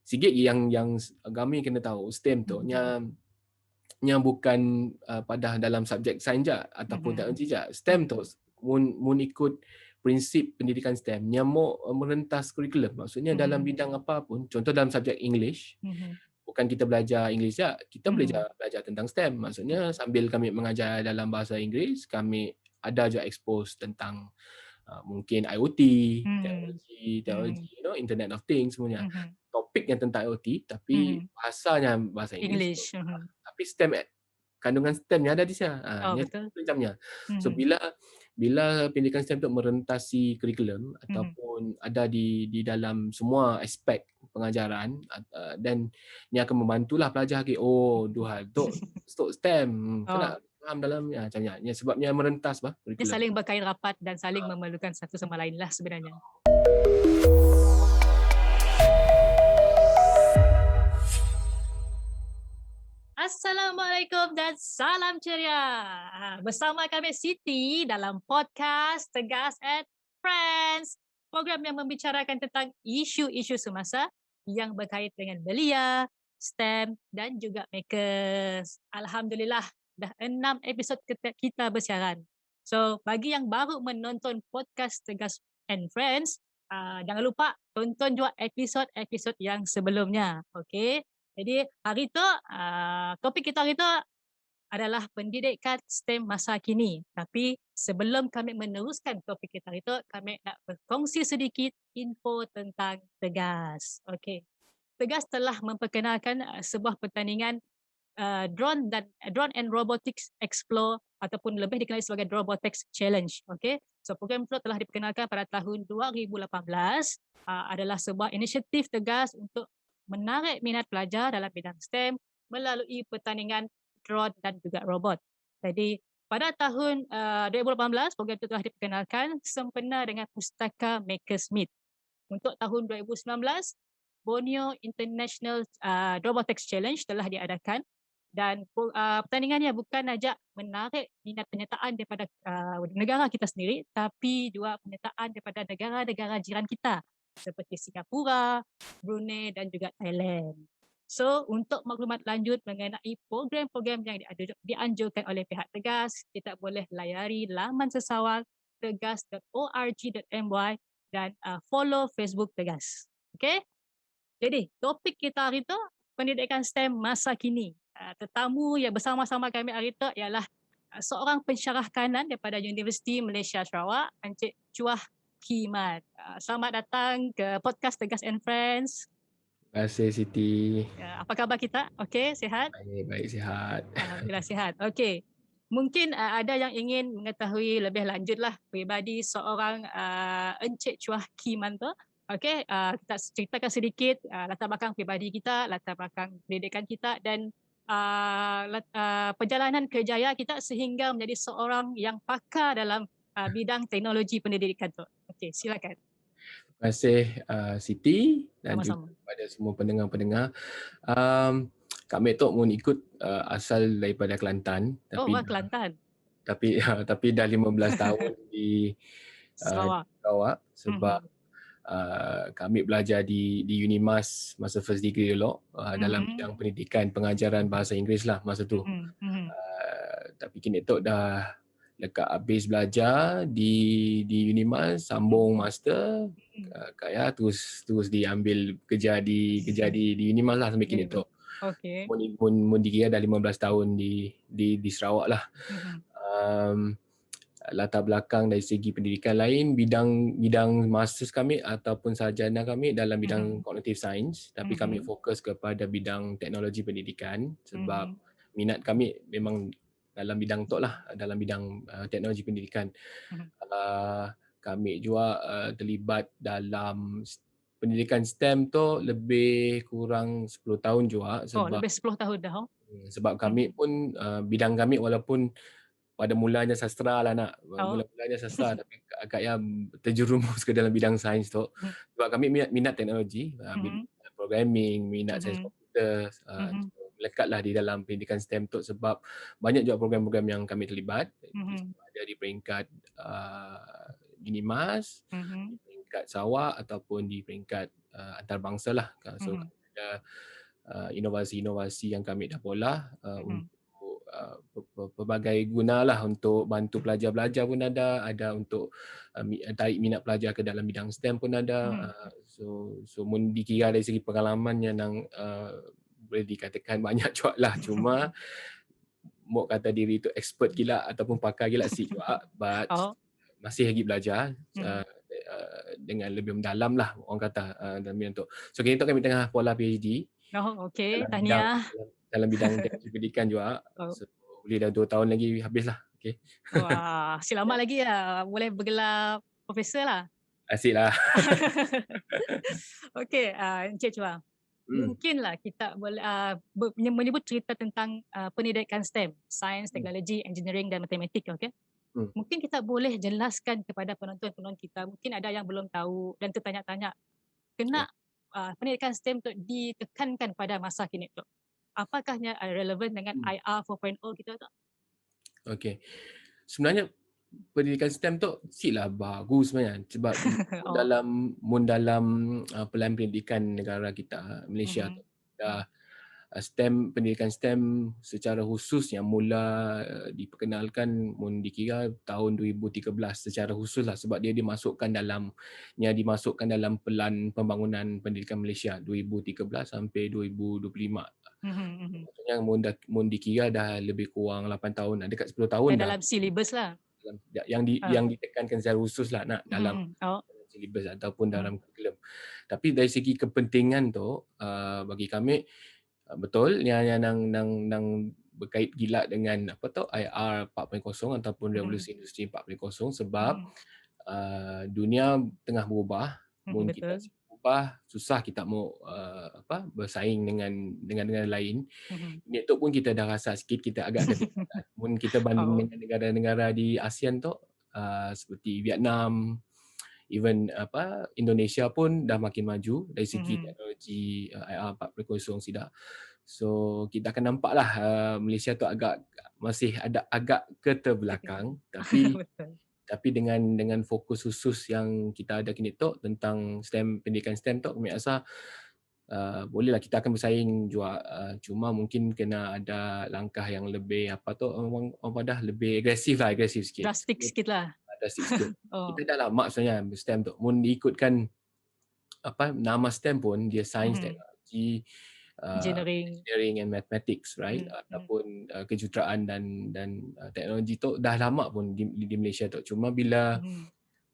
sikit yang kami kena tahu STEM tu nya bukan pada dalam subjek sains je ataupun teknologi je. STEM tu mun ikut prinsip pendidikan STEM nya mau merentas kurikulum. Maksudnya dalam bidang apa pun, contoh dalam subjek English, bukan kita belajar English je, kita belajar tentang STEM. Maksudnya sambil kami mengajar dalam bahasa Inggeris, kami ada je expose tentang mungkin IoT, teknologi, Internet of Things semuanya. Topik yang tentang IoT tapi bahasanya bahasa Inggeris. English. Tapi STEM, kandungan STEM-nya ada di sana. Oh, Ni betul. macamnya. So bila pendidikan STEM tu merentasi kurikulum ataupun ada di dalam semua aspek pengajaran, dan ni akan membantulah pelajar Duhal tu STEM. Kau Oh, nak faham dalamnya macamnya. Ni sebabnya merentas dia kurikulum. saling berkait rapat dan saling memerlukan satu sama lain lah sebenarnya. Assalamualaikum dan salam ceria. Bersama kami Siti dalam podcast Tegas and Friends. Program yang membicarakan tentang isu-isu semasa yang berkait dengan belia, STEM dan juga makers. Alhamdulillah, dah 6 episod kita bersiaran. So, bagi yang baru menonton podcast Tegas and Friends, jangan lupa tonton juga episod-episod yang sebelumnya. Okay? Jadi hari tu topik kita hari tu adalah pendidikan STEM masa kini. Tapi sebelum kami meneruskan topik kita hari tu, kami nak berkongsi sedikit info tentang Tegas. Okey. Tegas telah memperkenalkan sebuah pertandingan Drone and Robotics Explore ataupun lebih dikenali sebagai Robotics Challenge. Okey. So program itu telah diperkenalkan pada tahun 2018, adalah sebuah inisiatif Tegas untuk menarik minat pelajar dalam bidang STEM melalui pertandingan drone dan juga robot. Jadi pada tahun 2018 program itu telah diperkenalkan sempena dengan Pustaka Makersmith. Untuk tahun 2019 Borneo International Robotics Challenge telah diadakan dan pertandingannya bukan saja menarik minat penyertaan daripada negara kita sendiri tapi juga penyertaan daripada negara-negara jiran kita seperti Singapura, Brunei dan juga Thailand. So, untuk maklumat lanjut mengenai program-program yang dianjurkan oleh pihak Tegas, kita boleh layari laman sesawang tegas.org.my dan follow Facebook Tegas. Okay? Jadi, topik kita hari itu pendidikan STEM masa kini. Tetamu yang bersama-sama kami hari itu ialah seorang pensyarah kanan daripada Universiti Malaysia Sarawak, Encik Chuah Kimat. Selamat datang ke podcast Tegas and Friends. Terima kasih Siti. Apa khabar kita? Okey, sihat? Baik, sihat. Alhamdulillah sihat. Okey. Mungkin ada yang ingin mengetahui lebih lanjutlah peribadi seorang Encik Chuah Kiman tu. Okey, kita ceritakan sedikit latar belakang peribadi kita, latar belakang pendidikan kita dan perjalanan kerjaya kita sehingga menjadi seorang yang pakar dalam bidang teknologi pendidikan tu. Okey, silakan. Terima kasih Siti dan juga Sama-sama. kepada semua pendengar-pendengar. Kami tu mau ikut asal daripada Kelantan Oh, tapi wah, Kelantan. tapi dah 15 tahun di Sarawak. Sarawak sebab Mhm. kami belajar di Unimas masa first degree dulu dalam bidang pendidikan pengajaran bahasa Inggeris lah masa tu. Tapi kini tu dah dekat habis belajar di Unimas sambung master terus diambil kerja di Unimas lah sampai kini tu. Okey. Mun dikira dah 15 tahun di Sarawak lah. Latar belakang dari segi pendidikan lain, bidang masters kami ataupun sarjana kami dalam bidang cognitive science, tapi kami fokus kepada bidang teknologi pendidikan sebab minat kami memang dalam bidang tu lah, dalam bidang teknologi pendidikan. Kami juga terlibat dalam pendidikan STEM tu lebih kurang 10 tahun juga Oh, lebih 10 tahun dah. sebab kami pun bidang kami walaupun pada mulanya sastra lah nak. Oh. Mula-mulanya sastra tapi agaknya terjerumus ke dalam bidang sains tu. Sebab kami minat teknologi, minat programming, minat sains komputer, lekatlah di dalam pendidikan STEM tu sebab banyak juga program-program yang kami terlibat. Ada di peringkat Unimas, di peringkat Sarawak ataupun di peringkat antarabangsa lah. So ada inovasi-inovasi yang kami dah bola untuk pelbagai guna lah, untuk bantu pelajar belajar pun ada untuk tarik minat pelajar ke dalam bidang STEM pun ada. So mun dikira dari segi pengalaman yang boleh dikatakan banyak juga lah, cuma mau kata diri tu expert gila ataupun pakar gila si juga, but Oh. masih lagi belajar dengan lebih mendalam lah orang kata dalam bidang tu. So kini tu kami tengah pola PhD Oh, okey. dalam bidang Tahniah. dalam bidang teknologi pendidikan juga. Oh. So boleh dah 2 tahun lagi habis lah. Okay. Wah, selamat lagi lah. Boleh bergelar profesor lah. Asyik lah. Okey, Encik Chua. Mungkinlah kita boleh menyebut cerita tentang pendidikan STEM, Sains, Teknologi, Engineering dan Matematik, okey? Mungkin kita boleh jelaskan kepada penonton-penonton kita, mungkin ada yang belum tahu dan tertanya-tanya, kena pendidikan STEM tu ditekankan pada masa kini tu. Apakahnya relevan dengan IR 4.0 kita tu? Okey. Sebenarnya pendidikan STEM tu siklah bagus sebenarnya, sebab dalam pelan pendidikan negara kita Malaysia tu dah pendidikan STEM secara khusus yang mula diperkenalkan dikira tahun 2013 secara khusus lah, sebab dia dimasukkan dalam pelan pembangunan pendidikan Malaysia 2013 sampai 2025. Maksudnya dikira dah lebih kurang 8 tahun, dekat 10 tahun dah. Dalam silibus lah. Yang ditekankan secara khusus lah dalam silibus ataupun dalam kurikulum. Tapi dari segi kepentingan tu bagi kami betul yang berkait gila dengan IR 4.0 ataupun revolusi industri 4.0, sebab dunia tengah berubah. Mun kita berubah, susah kita mau bersaing dengan negara lain. Ini tu pun kita dah rasa sikit kita agak ketinggalan. Mun kita banding dengan negara-negara di ASEAN tu seperti Vietnam, even Indonesia pun dah makin maju dari segi teknologi IR 4.0 sidak. So kita akan nampaklah Malaysia tu masih agak keterbelakang, tapi dengan fokus khusus yang kita ada kini tu tentang pendidikan STEM tu, kami rasa bolehlah kita akan bersaing juga, cuma mungkin kena ada langkah yang lebih lebih agresif sikit. Drastik sikit lah. Drastik sikit. Kita dah lama sebenarnya STEM tu. Mun diikutkan nama STEM pun dia sains, teknologi, engineering and mathematics, right? Ataupun kejuruteraan dan teknologi tu dah lama pun di Malaysia tu. Cuma bila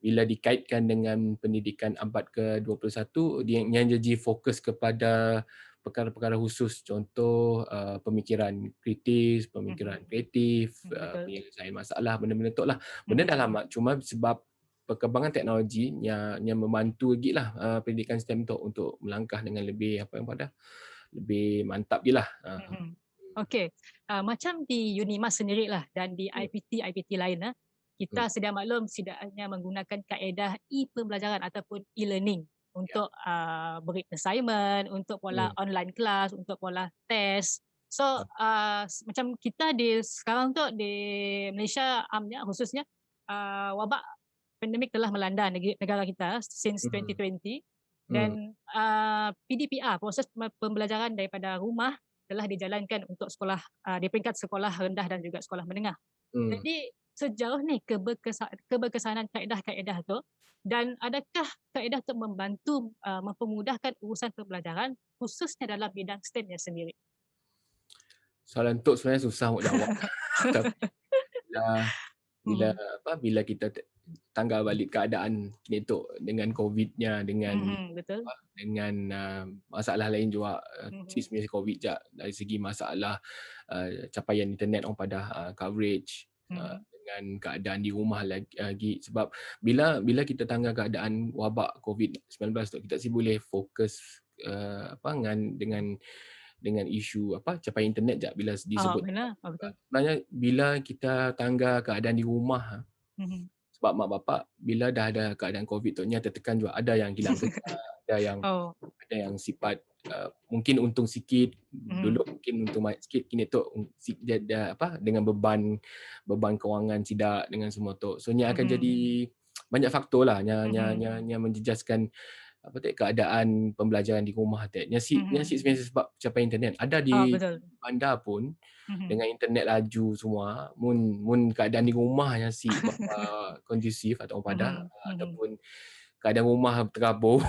dikaitkan dengan pendidikan abad ke-21, yang jadi fokus kepada perkara-perkara khusus, contoh pemikiran kritis, pemikiran kreatif, penyelesaian masalah, benda-benda tu lah. Benda dah lama, cuma sebab perkembangan teknologi yang membantu lagi lah pendidikan STEM tu untuk melangkah dengan lebih lebih mantap je lah. Okey, macam di UNIMAS sendirilah dan di IPT lain, kita sedia maklum setidaknya menggunakan kaedah e-pembelajaran ataupun e-learning untuk beri assignment, untuk pola online class, untuk pola test. So macam kita sekarang tu di Malaysia khususnya wabak pandemik telah melanda negara kita since 2020. Dan PDPR, proses pembelajaran daripada rumah telah dijalankan untuk sekolah di peringkat sekolah rendah dan juga sekolah menengah. Jadi sejauh ni keberkesanan kaedah-kaedah tu, dan adakah kaedah tu membantu mempermudahkan urusan pembelajaran khususnya dalam bidang STEM-nya sendiri? Soalan tu sebenarnya susah nak jawab. Tapi bila kita tanggal balik keadaan kini tu dengan COVID-nya, dengan masalah lain juga, sebenarnya COVID je dari segi masalah capaian internet orang pada coverage, dengan keadaan di rumah lagi, sebab bila kita tanggal keadaan wabak COVID-19 tu, kita boleh fokus dengan isu capaian internet je bila disebut. Sebenarnya bila kita tanggal keadaan di rumah, sebab mak bapak bila dah ada keadaan COVID tu tertekan juga, ada yang hilang kerja, ada yang sifat mungkin untung sikit, dulu mungkin untung sikit, kini tu dengan beban kewangan tidak dengan semua tu. So nya akan jadi banyak faktor lah yang menjejaskan keadaan pembelajaran di rumah yang sebenarnya sebab pencapaian internet. Ada Oh, di betul. bandar pun Mhm. dengan internet laju semua, mun keadaan di rumah yang berapa kondusif atau padah, Mhm. Mhm. ataupun keadaan rumah terabur,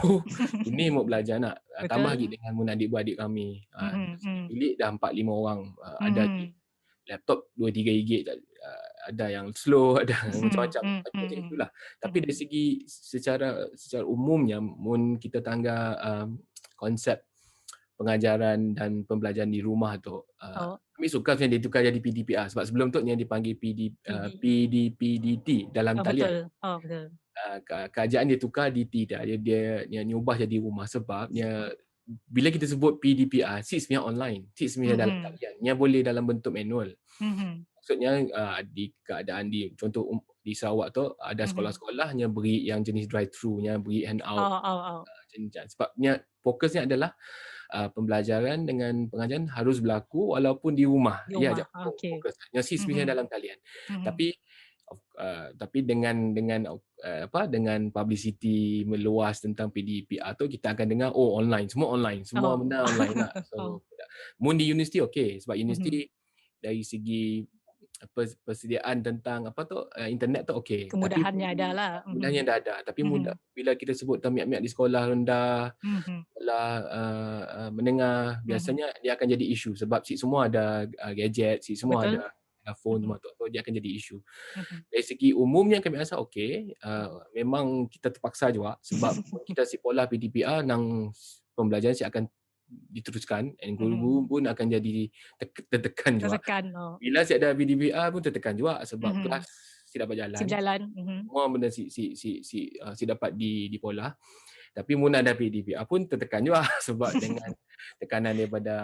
ini mau belajar nak. Tambah lagi Betul. dengan mun adik-beradik kami. Mhm. Satu Mhm. bilik dah 4, 5 orang. Ada lagi Mhm. laptop 2, 3 gig, ada yang slow, ada yang Mhm. macam-macam, macam Mhm. itulah. Tapi Mhm. dari segi secara umumnya, mun kita tangga konsep pengajaran dan pembelajaran di rumah tu, Oh, kami suka sebenarnya ditukar jadi PDPR sebab sebelum tu yang dipanggil PD. PDPDT dalam Oh, talian. betul. Oh, betul. Kerajaan dia tukar DT dah. Dia ubah jadi rumah sebab bila kita sebut PDPR, sebenarnya online. Sebenarnya dalam Mhm. talian. Yang boleh dalam bentuk manual. Mhm. Maksudnya di keadaan contoh di Sarawak tu ada Mhm. sekolah-sekolah yang beri yang jenis drive-thru, yang beri handout. Oh, oh, oh. Sebabnya fokusnya adalah pembelajaran dengan pengajaran harus berlaku walaupun di rumah. Di Ya, rumah. je Okey. fokus. Yang sebenarnya Mhm. dalam talian. Mhm. Tapi dengan publicity meluas tentang PDPR tu, kita akan dengar online, semua Oh. benda online lah. Oh. So mun di universiti okey sebab Mhm. universiti dari segi persediaan tentang internet tu okey. Tapi Kemudahannya ada lah. Mhm. mudahnya dah ada. Tapi Mhm. bila kita sebut tentang miat-miat di sekolah rendah, Mhm. sekolah menengah, Mhm. biasanya dia akan jadi isu sebab semua ada gadget, semua Betul. ada phone Mhm. semua tu. So dia akan jadi isu. Mhm. Dari segi umumnya kami rasa okey, memang kita terpaksa juga sebab kita pola PDPR nang pembelajaran akan diteruskan, dan Mhm. guru pun akan jadi tertekan juga. Tertekan. Oh. Bila ada PDPR pun tertekan juga sebab Mhm. kelas dapat jalan. Sip jalan. Mhm. Semua benda dapat dipola. Tapi mun ada PDPR pun tertekan juga sebab dengan tekanan daripada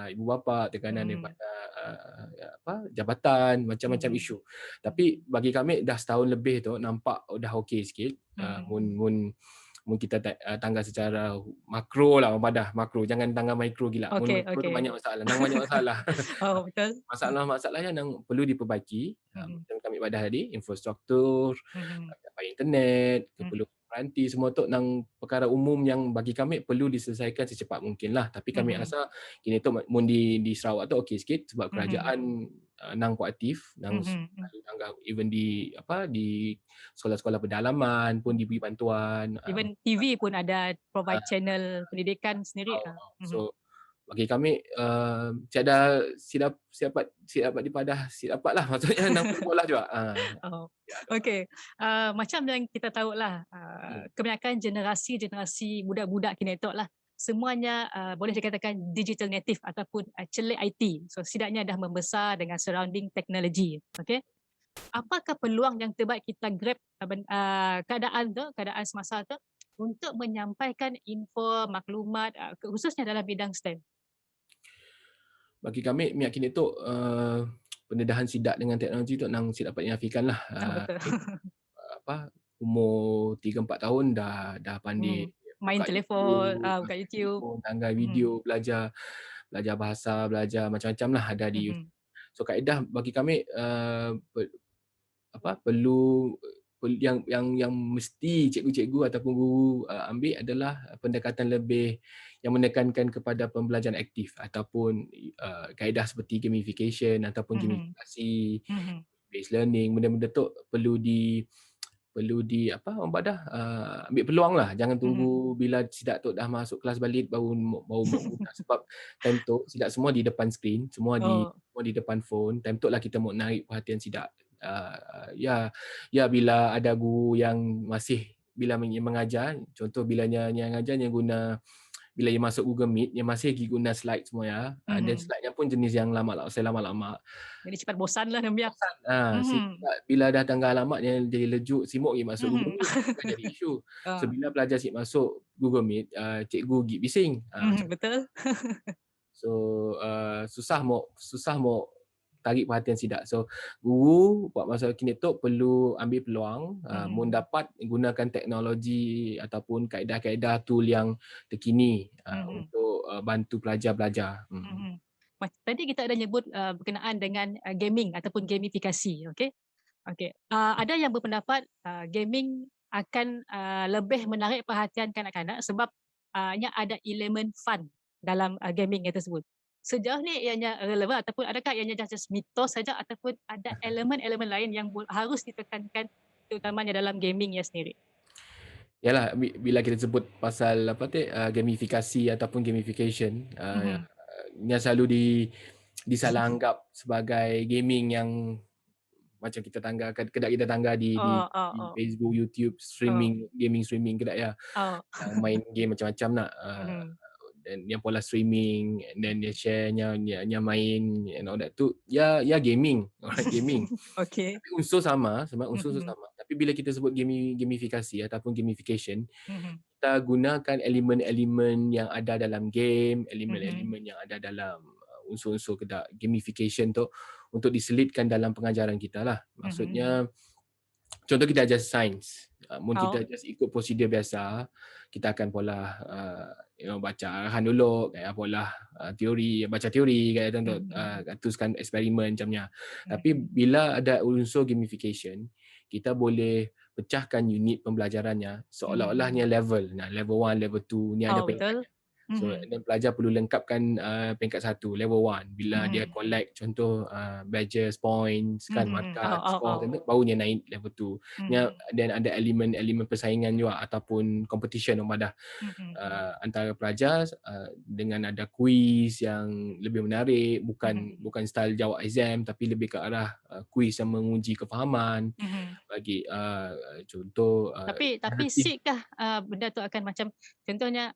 ibu bapa, tekanan Mhm. daripada jabatan, macam-macam Mhm. isu. Tapi bagi kami dah setahun lebih tu nampak dah okey sikit. Mhm. Mun kita tangga secara makro lah, makro, jangan tangga mikro gila. Mun Okey, mikro tu okey. banyak masalah, banyak masalah. Oh, betul. Masalah-masalah yang perlu diperbaiki, Mhm. macam kami badah tadi, infrastruktur, Mhm. capaian internet, Mhm. keperluan peranti, semua tu nang perkara umum yang bagi kami perlu diselesaikan secepat mungkin lah. Tapi kami Mhm. rasa kini tu mun di Sarawak tu okey sikit sebab Mhm. kerajaan nang proaktif, nang Mhm. anggap even di sekolah-sekolah pedalaman pun diberi bantuan. Even TV pun ada Ah, provide channel pendidikan sendiri. Mhm. so bagi kami tiada si dapat dipadah, si dapatlah maksudnya nang sekolah juga. Oh, Ya tu. okey. Macam yang kita tahulah, Hmm. kebanyakan generasi budak-budak kini tu lah, semuanya boleh dikatakan digital native ataupun celik IT. So setidaknya dah membesar dengan surrounding teknologi. Okey. Apakah peluang yang terbaik kita grab keadaan semasa tu untuk menyampaikan info, maklumat khususnya dalam bidang STEM? Bagi kami meyakini tu pendedahan sidak dengan teknologi tu nang si dapat dinafikan lah. Betul. Umur 3 4 tahun dah pandai Main buka telefon, YouTube, buka YouTube. tangga Mhm. video, belajar bahasa, belajar macam-macam lah ada di YouTube. Mhm. So kaedah bagi kami perlu yang mesti cikgu-cikgu ataupun guru ambil adalah pendekatan lebih yang menekankan kepada pembelajaran aktif ataupun kaedah seperti gamification ataupun Mhm. gamifikasi, Mhm. based learning, benda-benda tu perlu di orang Badah ambil peluang lah, jangan Mhm. tunggu bila sidak tu dah masuk kelas balik baru mau guna sebab time tu sidak semua di depan skrin, Oh, semua di depan phone, time tu lah kita mau narik perhatian sidak. Ya bila ada guru yang masih bila mengajar, contoh bilanya yang mengajar yang guna bila dia masuk Google Meet, dia masih lagi guna slide semua ya. Dan mhm. slide-nya pun jenis yang lama-lama. Jadi cepat bosan lah Nambiak. Bosan. Mhm. Bila dah tanggal alamat dia jadi lejuk, sibuk pergi masuk Google Mhm. Meet, akan jadi isu. So Ah, bila pelajar masuk Google Meet, cikgu gigit bising. Macam betul. so susah mau tarik perhatian sidak. So guru buat masa kini tu perlu ambil peluang mun Mhm. dapat gunakan teknologi ataupun kaedah-kaedah tool yang terkini Mhm. untuk bantu pelajar belajar. Mhm. Tadi kita ada nyebut berkenaan dengan gaming ataupun gamifikasi, okey? Okey. Ada yang berpendapat gaming akan lebih menarik perhatian kanak-kanak sebab nya ada elemen fun dalam gaming tersebut. Sejauh ni ianya relevan ataupun adakah ianya just mitos saja ataupun ada elemen-elemen lain yang harus ditekankan terutamanya dalam gamingnya sendiri? Yalah, bila kita sebut pasal apa tu, gamifikasi ataupun gamification, Mhm. yang selalu disalah anggap sebagai gaming yang macam kita tangga kedai kita tangga Oh, di oh, Facebook, YouTube, oh, gaming streaming kedai lah. oh. Yang main game macam-macam nak, Mhm. dan yang pola streaming and then dia share-nya, nya main and all that tu, ya gaming, alright, gaming. Okey. Tapi unsur sama, sebenarnya unsur Mhm. sama. Tapi bila kita sebut gamifikasi ataupun gamification, Mhm. kita gunakan elemen-elemen yang ada dalam game, Mhm. elemen-elemen yang ada dalam unsur-unsur gamification tu untuk diselitkan dalam pengajaran kita lah. Mhm. Maksudnya, contoh kita ajar sains. Mun Oh. kita just ikut prosedur biasa, kita akan pola baca arahan dulu, kayak pola teori, baca teori kayak untuk Mhm. teruskan eksperimen macamnya. Tapi Mhm. bila ada unsur gamification, kita boleh pecahkan unit pembelajarannya Mhm. seolah-olahnya level. Nah, level 1, level 2 ni ada Oh, betul. peringkatnya. So, Mhm. dan pelajar perlu lengkapkan peringkat 1, level 1. Bila dia Mhm. collect contoh badges, points kan, Mhm. Oh, markah, oh, score oh. tu, baru dia naik level 2. Mhm. Dan ada elemen-elemen persaingan juga ataupun competition pada Mhm. antara pelajar dengan ada kuis yang lebih menarik, bukan Mhm. bukan style jawab exam tapi lebih ke arah kuis yang menguji kefahaman Mhm. bagi contoh Tapi naratif. sikkah benda tu akan macam contohnya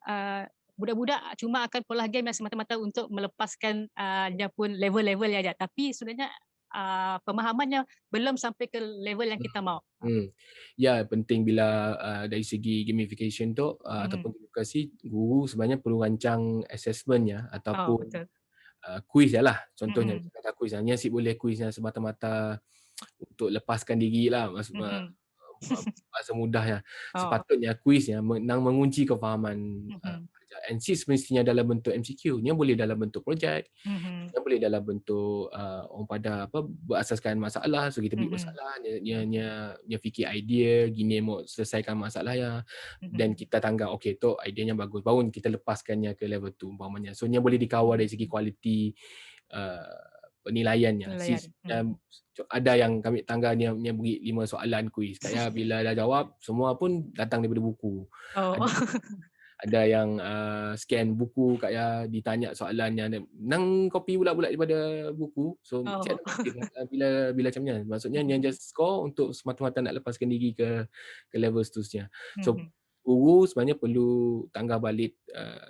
budak-budak cuma akan pola game yang semata-mata untuk melepaskan dia pun level-level aja tapi sebenarnya pemahamannya belum sampai ke level yang kita mau. Hmm. Ya, penting bila dari segi gamification tu Mhm. ataupun gamifikasi, guru sebenarnya perlu rancang assessment Oh, ataupun betul. kuis lah. Contohnya Mhm. kata kuis hanya asyik boleh kuisnya semata-mata untuk lepaskan diri lah, Mhm. bahasa mudahnya. Oh. Sepatutnya kuisnya menguji kefahaman Mhm. pelajar. And since mestinya dalam bentuk MCQ, nya boleh dalam bentuk projek, Mhm. dia boleh dalam bentuk orang pada berasaskan masalah. So kita beri Mhm. masalah, dia fikir idea gini mau selesaikan masalahnya, dan Mhm. kita tanggap okey tu ideanya bagus, baru kita lepaskannya ke level tu umpamanya. So dia boleh dikawal dari segi kualiti penilaiannya. Penilaian. Mhm. Ada yang kami tangga dia beri 5 soalan kuis, kayak bila dah jawab semua pun datang daripada buku. Oh. Ada ada yang scan buku, kayak ditanya soalannya, nang copy bulat-bulat daripada buku. So cik Oh. ada motif bila bila macam ni. Maksudnya dia Mhm. just score untuk semata-mata nak lepaskan diri ke level seterusnya. So Mhm. guru sebenarnya perlu tangga balik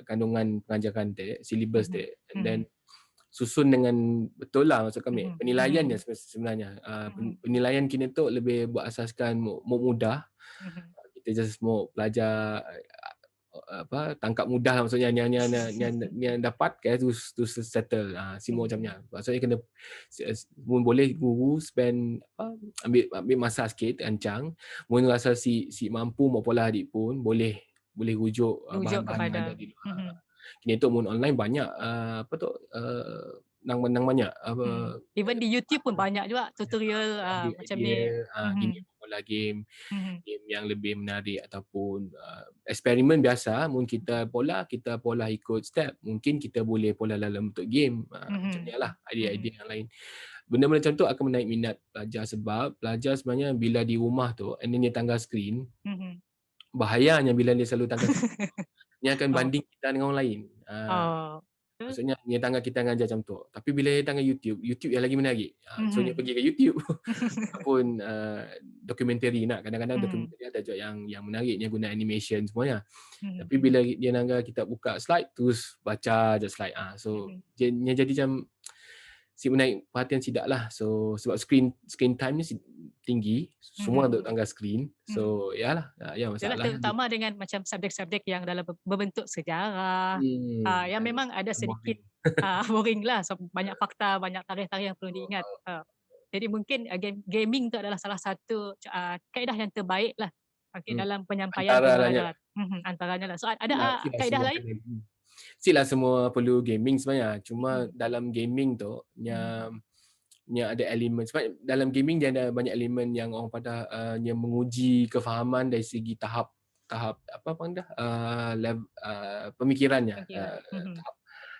kandungan pengajaran dia, silibus Mhm. dia, and then Mhm. susun dengan betul lah maksud kami. Mhm. Penilaiannya Mhm. sebenarnya Mhm. penilaian kini tu lebih berasaskan mudah. Mhm. Kita just mau pelajar tangkap mudah lah, maksudnya yang dapat kayak tu settle semua macam ni. Mhm. Maksudnya kena boleh guru spend ambil masa sikit rancang. Mun rasa si mampu mau pola adik pun boleh rujuk Rujuk bahan-bahan yang ada kepada di luar. mhm. Kini tu mun online banyak nang banyak Even di YouTube pun banyak juga tutorial ambil macam idea ni. gini Mhm. pola game Mhm. yang lebih menarik ataupun eksperimen biasa. Mungkin kita pola ikut step, mungkin kita boleh pola dalam bentuk game, macam Mhm. ni lah Mhm. idea-idea yang lain. Benda-benda macam tu akan menaik minat pelajar sebab pelajar sebenarnya bila di rumah tu and then dia tangga skrin, Mhm. bahayanya bila dia selalu tangga skrin, dia akan Oh. banding kita dengan orang lain. Oh. Betul. Maksudnya dia tangga kita mengajar macam tu, tapi bila dia tangga YouTube, YouTube yang lagi menarik. So dia Mhm. pergi ke YouTube ataupun dokumentari nak, kadang-kadang Mhm. dokumentari ada juga yang menarik, dia guna animation semuanya. Mhm. Tapi bila dia nangga kita buka slide terus baca je slide, so Mhm. dia jadi macam si menarik perhatian sidak lah. So sebab screen time ni tinggi, semua Mhm. duk tangga screen. Mhm. So yalah, ya Yalah, masalah. terutama dengan macam subjek-subjek yang dalam berbentuk sejarah, yang Kan memang ada sedikit boring. boring lah, so banyak fakta, banyak tarikh-tarikh yang perlu diingat. Jadi mungkin gaming tu adalah salah satu kaedah yang terbaik lah okey, Hmm. dalam penyampaian Antaranya pembelajaran. Antaranya lah. So ada mestilah kaedah semua lain? kena mestilah semua perlu gaming sebenarnya. Cuma Mhm. dalam gaming tu Mhm. ada elemen, sebab dalam gaming dia ada banyak elemen yang orang pada yang menguji kefahaman dari segi tahap apa panggil pemikirannya, Pemikiran.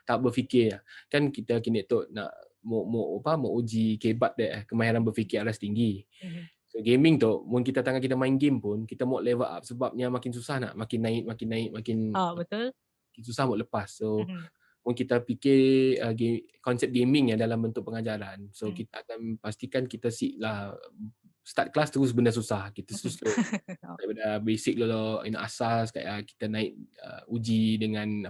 tahap berfikir. Kan kita kini tu nak mau uji kebat dia kemahiran berfikir aras tinggi. So gaming tu, mun kita kita main game pun kita mau level up sebabnya makin susah nak makin naik makin Betul. susah mau lepas. So Mhm. mun kita fikir konsep gaming yang dalam bentuk pengajaran, so Hmm. kita akan pastikan kita lah start kelas terus benda susah, kita slow daripada basic dulu, asas kayak kita naik uji dengan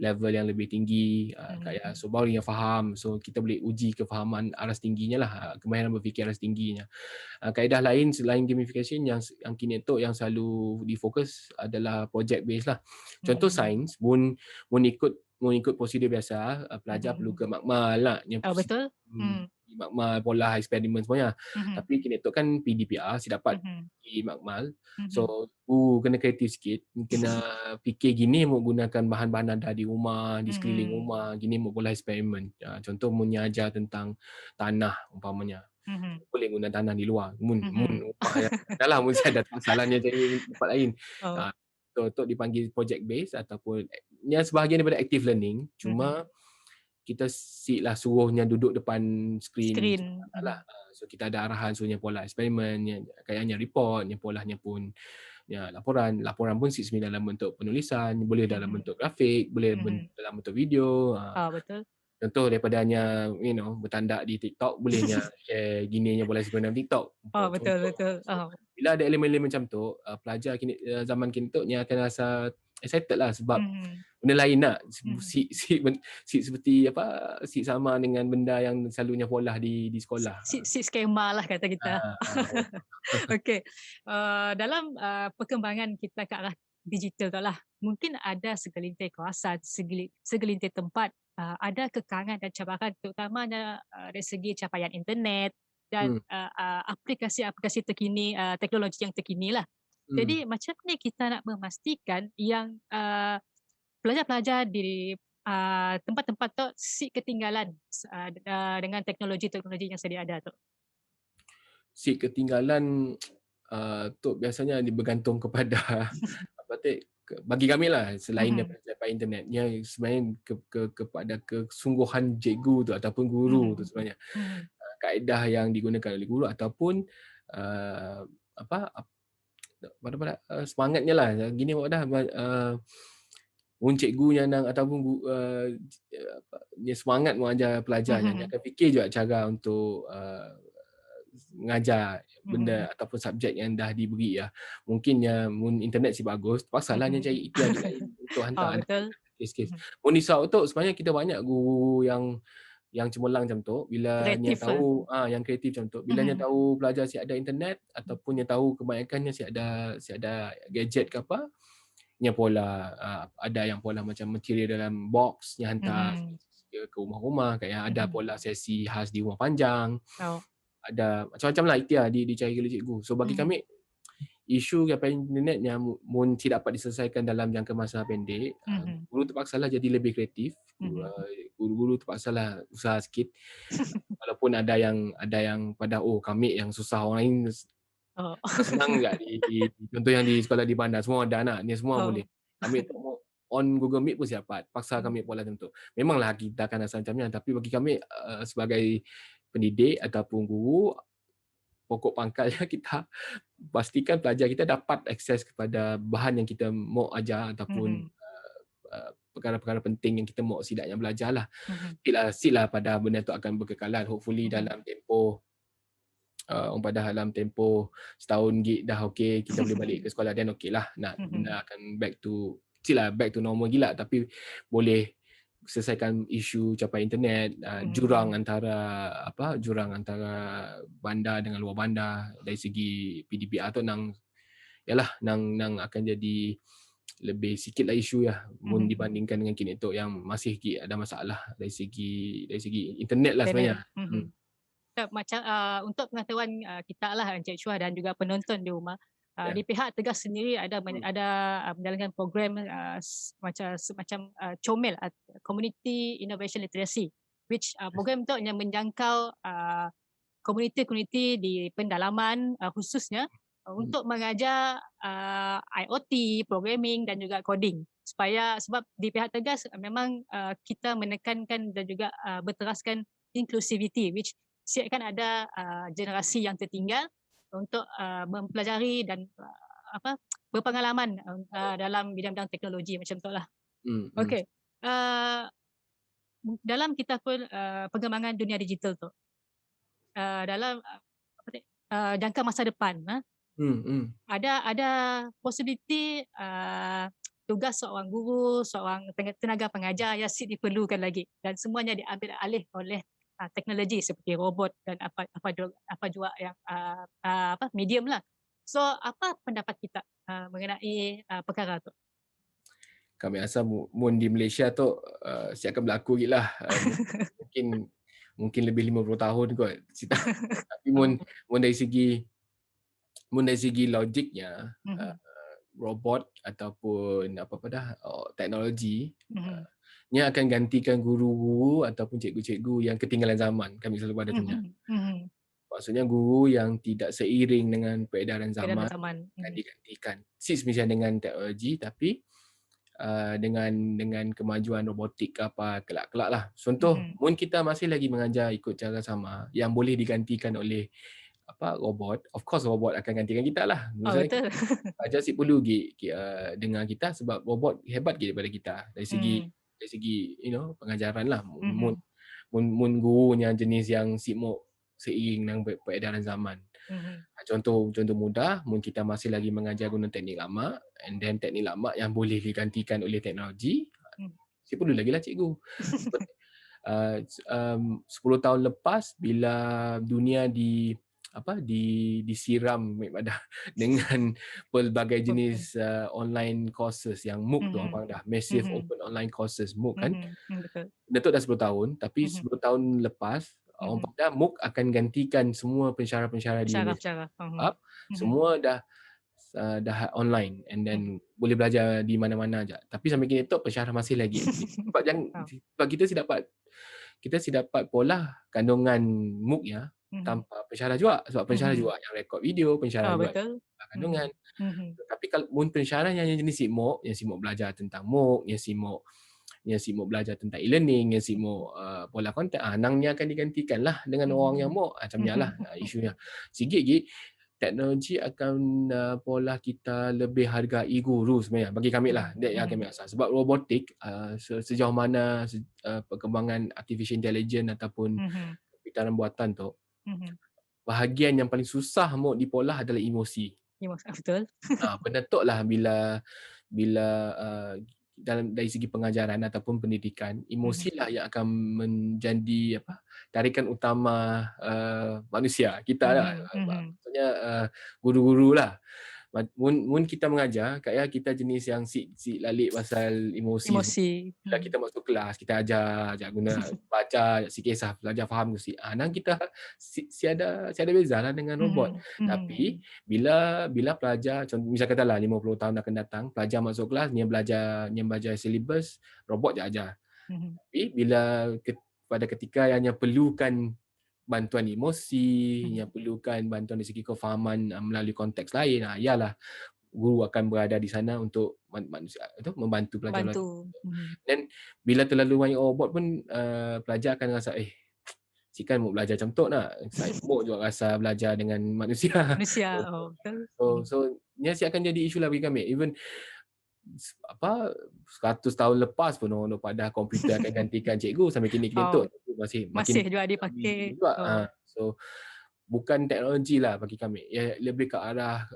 level yang lebih tinggi, kayak so baru yang faham, so kita boleh uji kefahaman aras tingginya lah, kemahiran berfikir aras tingginya. Kaedah lain selain gamification yang kini tu yang selalu difokus adalah project based lah. Contoh sains, mun ikut prosedur biasa, pelajar perlu ke makmal lah, Betul. makmal, pola eksperimen semuanya. Tapi kini tu kan PDPR si dapat di makmal. So kena kreatif sikit, kena fikir gini mau gunakan bahan-bahan ada di rumah, di sekeliling rumah, gini mau pola eksperimen. Contoh mun ajar tentang tanah umpamanya, boleh guna tanah di luar. Mun rumah yang adalah mun saya ada salahnya cari tempat lain. Untuk dipanggil project base ataupun yang sebahagian daripada active learning, cuma kita lah suruhnya duduk depan skrin lah. So kita ada arahan suruhnya pola eksperimen, kayaknya report, polanya pun laporan pun sebenarnya dalam bentuk penulisan, boleh dalam bentuk grafik, boleh dalam bentuk video. Betul. Contoh daripadanya bertandak di TikTok, bolehnya share gininya pola eksperimen dalam TikTok. Betul. Bila ada elemen-elemen macam tu, pelajar kini zaman kini tu akan rasa excited lah sebab benda lain nak seperti sama dengan benda yang selalunya pola di sekolah. Si skema lah kata kita. Okey. Dalam perkembangan kita ke arah digital tu lah, mungkin ada segelintir kawasan, segelintir tempat ada kekangan dan cabaran terutamanya dari segi capaian internet dan aplikasi-aplikasi terkini, teknologi yang terkini lah. Jadi macam ni kita nak memastikan yang pelajar-pelajar di tempat-tempat tu si ketinggalan dengan teknologi-teknologi yang sedia ada tu? Si ketinggalan tu biasanya bergantung kepada bagi kami lah, selain daripada capai internetnya, sebenarnya kepada kesungguhan cikgu tu ataupun guru tu sebenarnya. Kaedah yang digunakan oleh guru ataupun semangatnya lah. Gini dah cikgunya ataupun semangat mengajar pelajarnya, dia akan fikir juga cara untuk mengajar benda ataupun subjek yang dah diberi lah. Mungkin internet si bagus, terpaksalah cari iklan lain untuk hantar. Betul. Kes-kes. Mun risau tu sebenarnya kita banyak guru yang cemerlang macam tu, bila dia tahu yang kreatif macam tu, bila dia tahu pelajar si ada internet ataupun dia tahu kebanyakannya si ada gadget ke apa, nya pola ada yang pola macam material dalam box yang hantar ke rumah-rumah, kayak ada pola sesi khas di rumah panjang. Ada macam-macam lah ikhtiar dicari oleh cikgu. So bagi kami, isu capaian internet yang mun tidak dapat diselesaikan dalam jangka masa pendek, guru terpaksalah jadi lebih kreatif. Guru-guru terpaksalah usaha sikit. Walaupun ada yang pada kami yang susah, orang lain senang enggak contoh yang di sekolah di bandar semua ada anak ni semua boleh. Kami on Google Meet pun dapat. Paksa kami pola macam tu. Memanglah kita akan rasa macamnya, tapi bagi kami sebagai pendidik ataupun guru, pokok pangkalnya kita pastikan pelajar kita dapat akses kepada bahan yang kita mau ajar ataupun perkara-perkara penting yang kita mau sidaknya belajar lah. Sila pada benda tu akan berkekalan. Hopefully dalam tempoh dalam tempoh setahun dah okey, kita boleh balik ke sekolah, dan okey lah, benda akan back to normal gila, tapi boleh selesaikan isu capai internet, jurang antara bandar dengan luar bandar dari segi PDPR tu nang akan jadi lebih sikit lah isu ya, mun dibandingkan dengan kini tu yang masih ada masalah dari segi internet lah sebenarnya. Macam untuk pengetahuan kita lah Encik Chua dan juga penonton di rumah, di pihak Tegas sendiri ada menjalankan program semacam COMEL, Community Innovation Literacy. which program tu yang menjangkau komuniti-komuniti di pendalaman khususnya untuk mengajar IoT, programming dan juga coding. Sebab di pihak Tegas memang kita menekankan dan juga berteraskan inclusivity, which siapkan ada generasi yang tertinggal untuk mempelajari dan berpengalaman dalam bidang-bidang teknologi macam tu lah. Okey. Dalam kita pun pengembangan dunia digital tu, dalam jangka masa depan, ada possibility tugas seorang guru, seorang tenaga pengajar yang diperlukan lagi dan semuanya diambil alih oleh teknologi seperti robot dan apa juga yang medium lah. So apa pendapat kita mengenai perkara tu? Kami rasa mun di Malaysia tu siap akan berlaku lagi lah. Mungkin lebih 50 tahun kot. Tapi mun dari segi logiknya, robot ataupun teknologi nya akan gantikan guru-guru ataupun cikgu-cikgu yang ketinggalan zaman. Kami selalu pada tanya. Maksudnya guru yang tidak seiring dengan peredaran zaman akan digantikan. Semisal dengan teknologi, tapi dengan kemajuan robotik apa kelak-kelak lah. Contoh, mun kita masih lagi mengajar ikut cara sama yang boleh digantikan oleh robot, of course robot akan gantikan kita lah. Misalnya betul. ajar si perlu dengan kita sebab robot hebat daripada kita dari segi pengajaran lah. Mun gurunya jenis yang sibuk seiring dengan peredaran zaman. Contoh mudah, mun kita masih lagi mengajar guna teknik lama, and then teknik lama yang boleh digantikan oleh teknologi, si perlu lagi lah cikgu. 10 tahun lepas bila dunia disiram dengan pelbagai jenis online courses yang MOOC tu dah massive open online courses MOOC kan. Betul dah 10 tahun, tapi 10 tahun lepas orang pada MOOC akan gantikan semua pensyarah-pensyarah di Malaysia. Semua dah online and then boleh belajar di mana-mana aja. Tapi sampai kini tu pensyarah masih lagi. Sebab kita si dapat pola kandungan MOOC ya tanpa pensyarah juga, sebab pensyarah juga yang rekod video, pensyarah juga kandungan. Tapi kalau mun pensyarah yang jenis MOOC, yang sibuk belajar tentang MOOC, yang sibuk belajar tentang e-learning, yang sibuk pola konten, nangnya akan digantikan lah dengan orang yang MOOC. Macamnya lah isunya. Sikit lagi teknologi akan pola kita lebih hargai guru sebenarnya bagi kami lah. Yang kami rasa. Sebab robotik sejauh mana perkembangan artificial intelligence ataupun pintaran buatan tu, bahagian yang paling susah dipolah adalah emosi. Betul. Penentuk lah bila dari segi pengajaran ataupun pendidikan, emosilah yang akan menjadi tarikan utama manusia kita lah. Maksudnya guru-guru lah. Mun kita mengajar, kita jenis yang si lalik pasal emosi. Bila kita masuk kelas, kita ajar guna baca si kisah, belajar faham ke nang kita si ada beza lah dengan robot. Tapi bila pelajar, contoh misal katalah 50 tahun akan datang, pelajar masuk kelas, dia belajar silibus, robot je ajar. Tapi bila pada ketika yang perlukan bantuan emosi, yang perlukan bantuan dari segi kefahaman melalui konteks lain, ialah guru akan berada di sana untuk membantu pelajar. Dan bila terlalu banyak robot pun pelajar akan rasa si kan mau belajar macam tu nak. Saya mau juga rasa belajar dengan manusia. So ni akan jadi isu lah bagi kami. Even 100 tahun lepas pun orang pada komputer akan gantikan cikgu, sampai kini tu masih juga dipakai. So bukan teknologi lah bagi kami. Lebih ke arah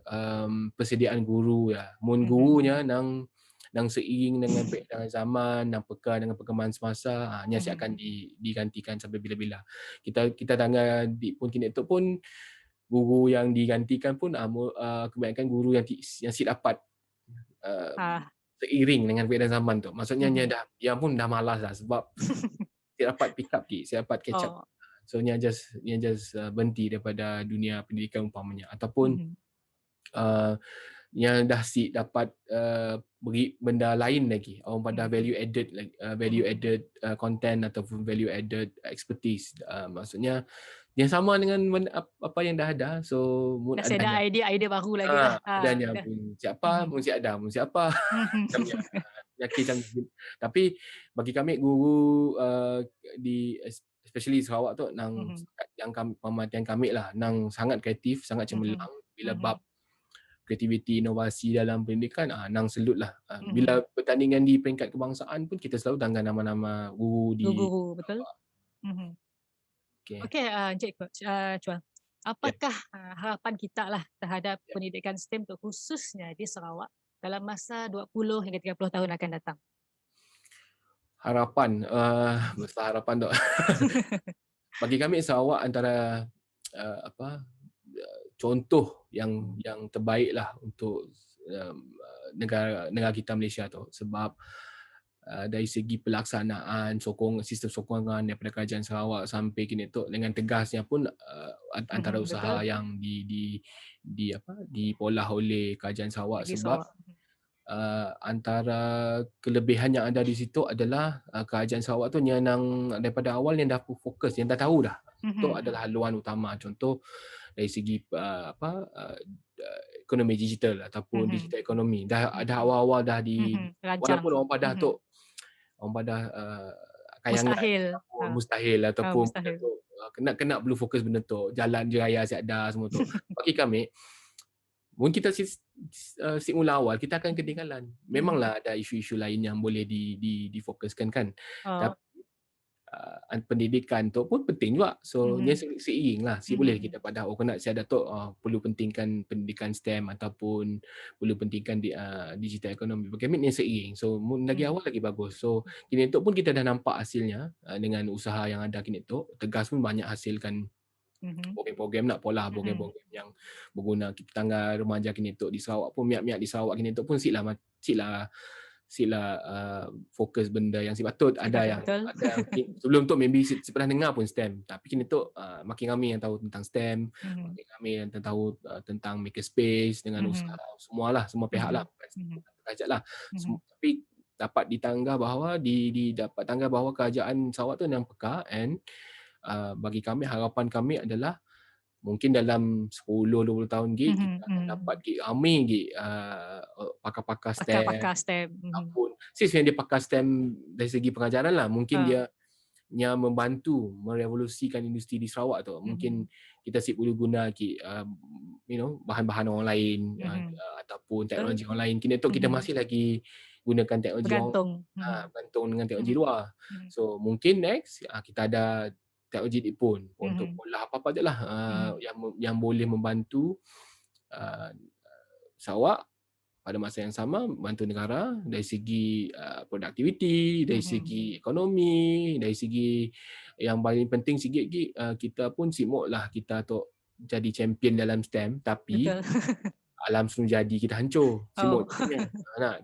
persediaan guru ya. Mun gurunya nang seiring dengan peredaran zaman, nang peka dengan perkembangan semasa, ni akan digantikan sampai bila-bila. Kita tangga di pun kini tu pun guru yang digantikan pun kebanyakan guru yang si dapat seiring dengan peredaran zaman tu. Maksudnya dia pun dah malas lah sebab dia dapat pick up, dia dapat catch up. So ni just berhenti daripada dunia pendidikan umpamanya. Ataupun yang dah dapat beri benda lain lagi, orang pada value added value added content ataupun value added expertise. Maksudnya yang sama dengan apa yang dah ada, so mun Dah ada adanya idea baru lagi lah. adanya Dah. pun siapa mun ada mun siapa macamnya yakin macam ni. Tapi bagi kami guru di especially di Sarawak tu nang yang pemerhatian kami lah nang sangat kreatif, sangat cemerlang bila bab kreativiti inovasi dalam pendidikan nang selut lah. Bila pertandingan di peringkat kebangsaan pun kita selalu tangga nama-nama guru di Guru-guru, betul. okay. Okey, Encik Chuan. Apakah harapan kita lah terhadap pendidikan STEM tu khususnya di Sarawak dalam masa 20 hingga 30 tahun akan datang? Harapan, besar harapan tu. Bagi kami Sarawak antara contoh yang terbaik lah untuk negara kita Malaysia tu, sebab dari segi pelaksanaan sistem sokongan daripada Kerajaan Sarawak sampai kini tu dengan tegasnya pun antara usaha yang dipolah oleh Kerajaan Sarawak, sebab antara kelebihan yang ada di situ adalah Kerajaan Sarawak tu yang daripada awal yang dah fokus, yang dah tahu dah itu adalah haluan utama. Contoh dari segi ekonomi digital ataupun digital ekonomi dah awal-awal dah walaupun orang Padah tu orang Padah kayangan mustahil ataupun kena perlu fokus benda tu, jalan je raya siap dah semua tu. Bagi kami mungkin kita mula awal kita akan ketinggalan. Memanglah ada isu-isu lain yang boleh difokuskan kan. Tapi pendidikan tu pun penting juga. So dia seiring lah. Boleh kita pada kena siada tu perlu pentingkan pendidikan STEM ataupun perlu pentingkan digital ekonomi. Bagaimana ni seiring. So lagi awal lagi bagus. So kini tu pun kita dah nampak hasilnya dengan usaha yang ada kini tu. Tegas pun banyak hasilkan program-program nak pola program-program yang berguna tangga remaja kini tu di Sarawak pun, miak-miak di Sarawak kini tu pun sila fokus benda yang patut. Ada yang sebelum tu maybe pernah dengar pun STEM, tapi kini tu makin ramai yang tahu tentang STEM, makin ramai yang tahu tentang makerspace dengan usaha semua pihak lah, kerajaan lah. Tapi dapat ditangga bahawa dapat tangga bahawa kerajaan Sarawak tu yang peka, and bagi kami harapan kami adalah mungkin dalam 10-20 tahun kita akan dapat ramai pakar-pakar STEM ataupun yang dia pakar STEM dari segi pengajaran lah, mungkin dia membantu merevolusikan industri di Sarawak tu. Mungkin kita perlu guna bahan-bahan orang lain ataupun teknologi orang lain. Kini tu kita masih lagi gunakan teknologi bergantung dengan teknologi luar. So mungkin next kita ada teknologi pun untuk pola apa-apa je lah yang boleh membantu Sarawak pada masa yang sama membantu negara dari segi produktiviti, dari segi ekonomi, dari segi yang paling penting sikit kita pun simuk lah kita tu jadi champion dalam STEM, tapi alam semua jadi kita hancur. Simuk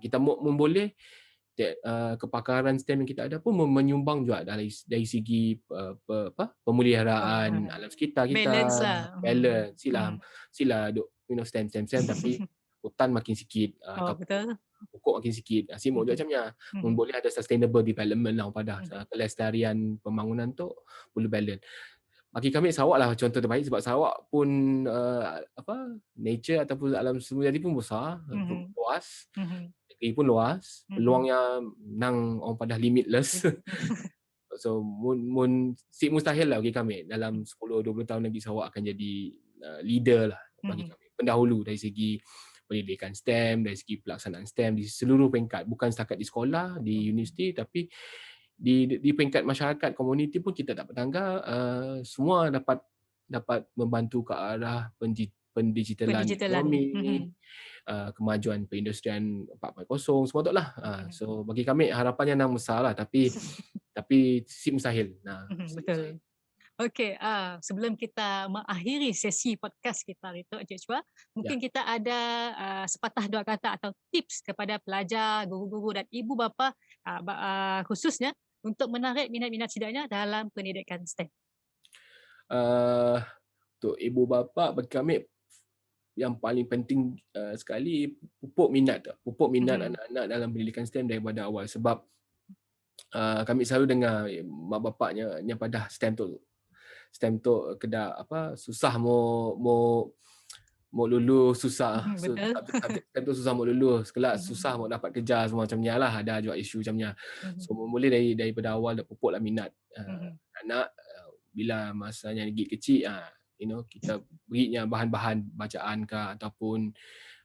kita boleh kepakaran STEM yang kita ada pun menyumbang juga dari segi pemeliharaan alam sekitar kita, balance sila duk STEM tapi hutan makin sikit ataupun pokok makin sikit, simuk juga macamnya. Boleh ada sustainable development lah pada kelestarian pembangunan tu perlu balance. Bagi kami Sarawak lah contoh terbaik, sebab Sarawak pun nature ataupun alam semula jadi pun besar, luas, negeri pun luas, peluangnya orang pada limitless. So mustahil lah bagi kami dalam 10-20 tahun lagi Sarawak akan jadi leader lah bagi kami, pendahulu dari segi pendidikan STEM, dari segi pelaksanaan STEM di seluruh peringkat, bukan setakat di sekolah, di universiti, tapi di peringkat masyarakat, komuniti pun kita dapat tangga semua dapat membantu ke arah pendigitalan ekonomi, kemajuan perindustrian 4.0 semua tu lah. So bagi kami harapannya besar lah, tapi mustahil. Betul. Okey, sebelum kita mengakhiri sesi podcast kita hari itu, Encik Chua, mungkin kita ada sepatah dua kata atau tips kepada pelajar, guru-guru dan ibu bapa khususnya untuk menarik minat-minat sidaknya dalam pendidikan STEM. Untuk ibu bapa bagi kami yang paling penting sekali pupuk minat Mhm. anak-anak dalam pendidikan STEM daripada awal. Sebab kami selalu dengar mak bapaknya yang pada STEM tu kena susah mau lulus, susah Betul. subjek STEM tu susah mau lulus, kelak Mhm. susah mau dapat kerja semua macam ni lah, ada juga isu macamnya. Mhm. So boleh daripada awal dah pupuklah minat Mhm. anak bila masanya lagi kecil kita berinya bahan-bahan bacaan ke ataupun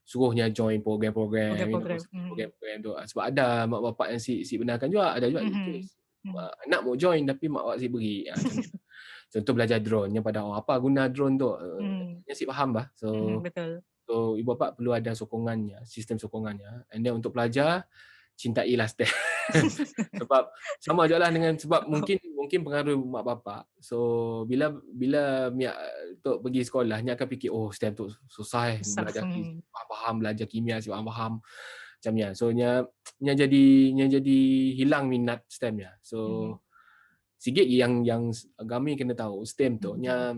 suruhnya join program-program Program-program. Mhm. program-program tu. Sebab ada mak bapak yang si benarkan juga, ada juga Mhm. kes Mhm. anak mau join tapi mak bapak si beri macam ni. Contoh belajar drone yang pada apa guna drone tu, Mhm. yang si faham bah. Mhm. So Betul. ibu bapa perlu ada sokongannya, sistem sokongannya. And then untuk pelajar, cintailah STEM. Sebab sama je lah sebab mungkin pengaruh mak bapak. So bila Mia tu pergi sekolah, Nya akan fikir STEM tu susah Susah. belajar Mhm. faham, belajar kimia si faham macam ni. So Nya jadi hilang minat STEM-nya. So Mhm. sikit yang kami kena tahu STEM tu Nya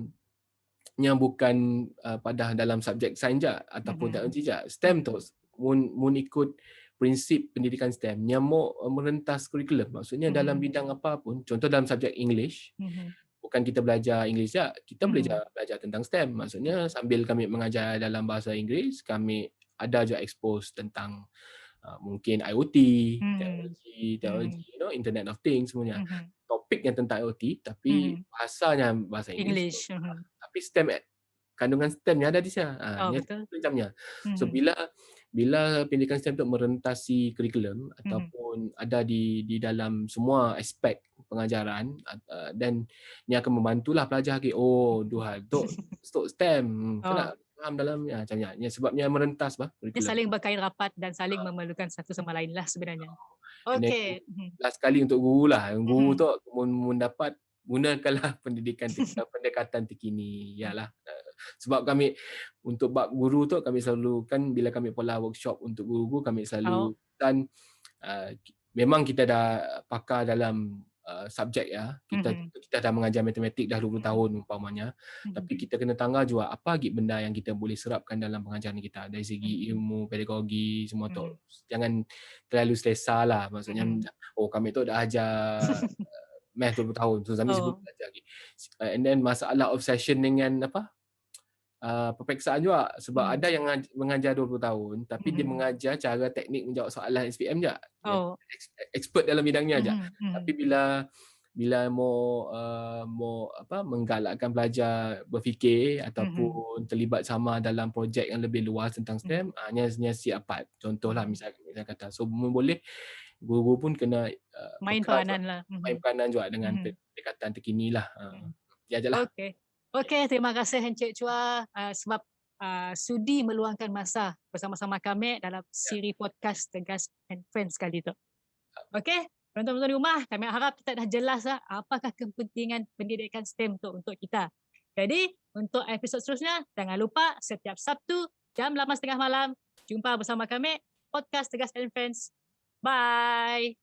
bukan pada dalam subjek sains je ataupun Mhm. teknologi je. STEM tu mun ikut prinsip pendidikan STEM yang mau merentas kurikulum. Maksudnya dalam Mhm. bidang apa pun, contoh dalam subjek English, Mhm. bukan kita belajar English je, kita Mhm. belajar tentang STEM. Maksudnya sambil kami mengajar dalam bahasa Inggeris, kami ada je expose tentang mungkin IoT, Mhm. teknologi, Mhm. Internet of Things semuanya. Mhm. Topik yang tentang IoT tapi Mhm. bahasanya bahasa Inggeris. English. Mhm. Tapi STEM kandungan STEM-nya ada di sana. Oh, Ni betul. macamnya. So Mhm. bila pendidikan STEM tu merentasi kurikulum Mhm. ataupun ada di dalam semua aspek pengajaran dan ni akan membantulah pelajar Duhal tu STEM Oh, kena faham dalamnya macamnya. Sebabnya merentas dia kurikulum. saling berkait rapat dan saling memerlukan satu sama lain lah sebenarnya. And then Okey. Mhm. last sekali untuk guru lah. Guru Mhm. tu mun dapat gunakanlah pendekatan terkini. Yalah. Sebab kami untuk bab guru tu kami selalu kan bila kami pola workshop untuk guru-guru kami Oh. selalu memang kita dah pakar dalam subjek ya. Mhm. Kita dah mengajar matematik dah 20 Mhm. tahun umpamanya. Mhm. Tapi kita kena tangga juga apa lagi benda yang kita boleh serapkan dalam pengajaran kita dari segi Mhm. ilmu, pedagogi semua tu. Mhm. Jangan terlalu selesa lah. Maksudnya Mhm. kami tu dah ajar math 20 tahun. So kami sebut Oh. belajar lagi. And then masalah obsession dengan peperiksaan juga sebab Mhm. ada yang mengajar 20 tahun tapi dia Mhm. mengajar cara teknik menjawab soalan SPM je. Dia Oh. expert dalam bidangnya aja. Mhm. Tapi Mhm. bila mau menggalakkan pelajar berfikir Mhm. ataupun terlibat sama dalam projek yang lebih luas tentang STEM, Mhm. hanya siap dapat. Contohlah Mhm. misal kata boleh guru pun kena Main peka juga, peranan lah. main Mhm. peranan juga dengan Mhm. pendekatan terkini lah. Mhm. Ya je lah. Okey. Okey, terima kasih Encik Chua sebab sudi meluangkan masa bersama-sama kami dalam Ya. siri podcast Tegas and Friends kali itu. Okey, penonton-penonton di rumah, kami harap kita dah jelas lah apakah kepentingan pendidikan STEM tu untuk kita. Jadi, untuk episod seterusnya, jangan lupa setiap Sabtu jam 8.30 malam, jumpa bersama kami, podcast Tegas and Friends. Bye!